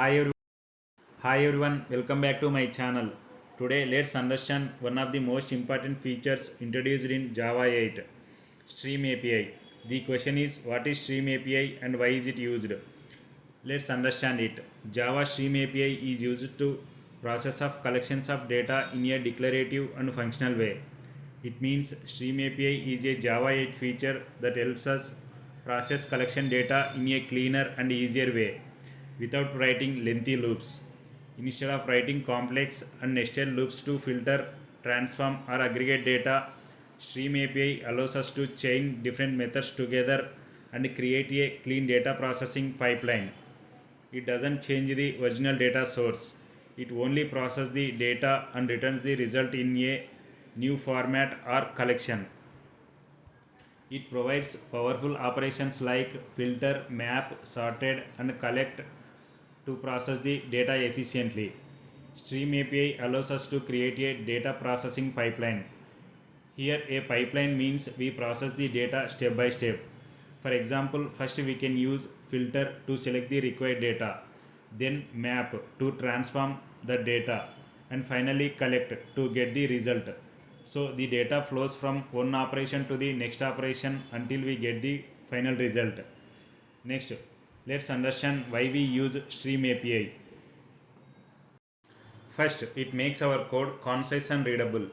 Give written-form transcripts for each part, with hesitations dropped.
Hi, Hi everyone, welcome back to my channel. Today let's understand one of the most important features introduced in Java 8, Stream API. The question is, what is Stream API and why is it used? Let's understand it. Java Stream API is used to process of collections of data in a declarative and functional way. It means Stream API is a Java 8 feature that helps us process collection data in a cleaner and easier way without writing lengthy loops. Instead of writing complex and nested loops to filter, transform, or aggregate data, Stream API allows us to chain different methods together and create a clean data processing pipeline. It doesn't change the original data source. It only processes the data and returns the result in a new format or collection. It provides powerful operations like filter, map, sorted, and collect to process the data efficiently. Stream API allows us to create a data processing pipeline. Here, a pipeline means we process the data step by step. For example, first we can use filter to select the required data, then map to transform the data, and finally collect to get the result. So the data flows from one operation to the next operation until we get the final result. Next, let's understand why we use Stream API. First, it makes our code concise and readable.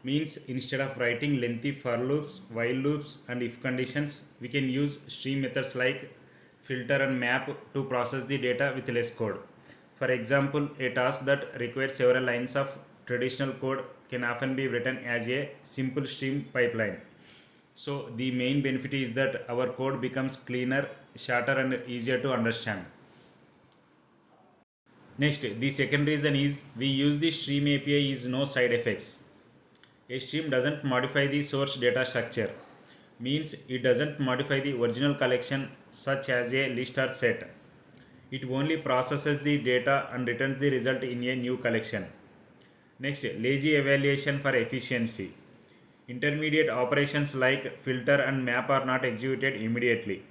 Means instead of writing lengthy for loops, while loops, and if conditions, we can use stream methods like filter and map to process the data with less code. For example, a task that requires several lines of traditional code can often be written as a simple stream pipeline. So the main benefit is that our code becomes cleaner, shorter, and easier to understand. Next, the second reason is we use the Stream API is no side effects. A stream doesn't modify the source data structure, means it doesn't modify the original collection such as a list or set. It only processes the data and returns the result in a new collection. Next, lazy evaluation for efficiency. Intermediate operations like filter and map are not executed immediately.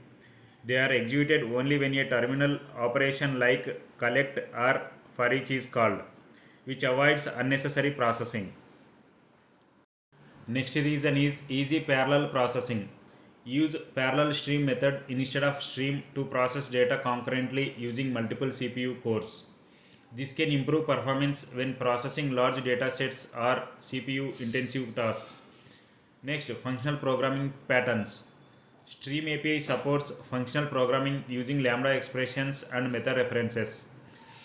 They are executed only when a terminal operation like collect or for each is called, which avoids unnecessary processing. Next reason is easy parallel processing. Use parallel stream method instead of stream to process data concurrently using multiple CPU cores. This can improve performance when processing large data sets or CPU intensive tasks. Next, functional programming patterns. Stream API supports functional programming using lambda expressions and method references.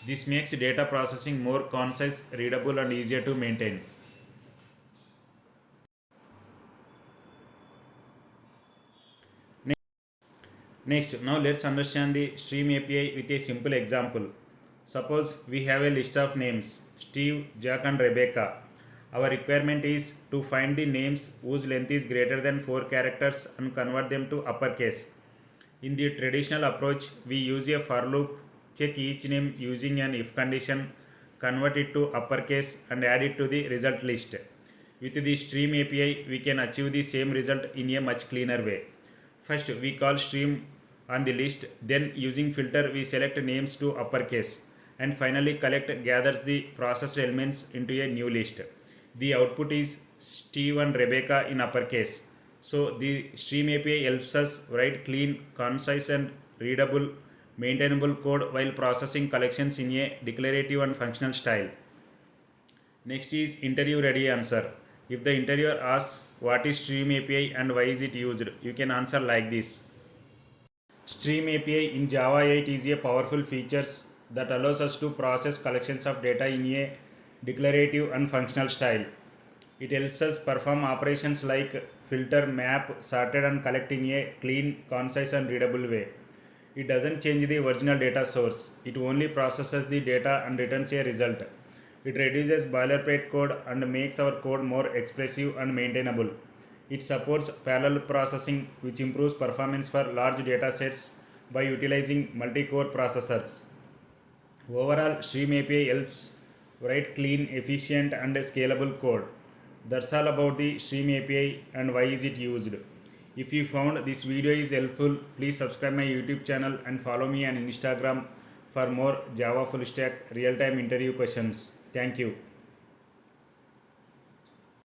This makes data processing more concise, readable, and easier to maintain. Next, now let's understand the Stream API with a simple example. Suppose we have a list of names Steve, Jack, and Rebecca. Our requirement is to find the names whose length is greater than 4 characters and convert them to uppercase. In the traditional approach, we use a for loop, check each name using an if condition, convert it to uppercase, and add it to the result list. With the Stream API, we can achieve the same result in a much cleaner way. First, we call stream on the list, then using filter, we select names to uppercase, and finally collect gathers the processed elements into a new list. The output is Steve and Rebecca in uppercase. So the Stream API helps us write clean, concise, and readable, maintainable code while processing collections in a declarative and functional style. Next is interview ready answer. If the interviewer asks what is Stream API and why is it used, you can answer like this. Stream API in Java 8 is a powerful feature that allows us to process collections of data in a declarative and functional style. It helps us perform operations like filter, map, sorted, and collect in a clean, concise, and readable way. It doesn't change the original data source. It only processes the data and returns a result. It reduces boilerplate code and makes our code more expressive and maintainable. It supports parallel processing, which improves performance for large data sets by utilizing multi-core processors. Overall, Stream API helps write clean, efficient, and scalable code. That's all about the Stream API and why is it used. If you found this video is helpful, please subscribe my YouTube channel and follow me on Instagram for more Java full stack real time interview questions. Thank you.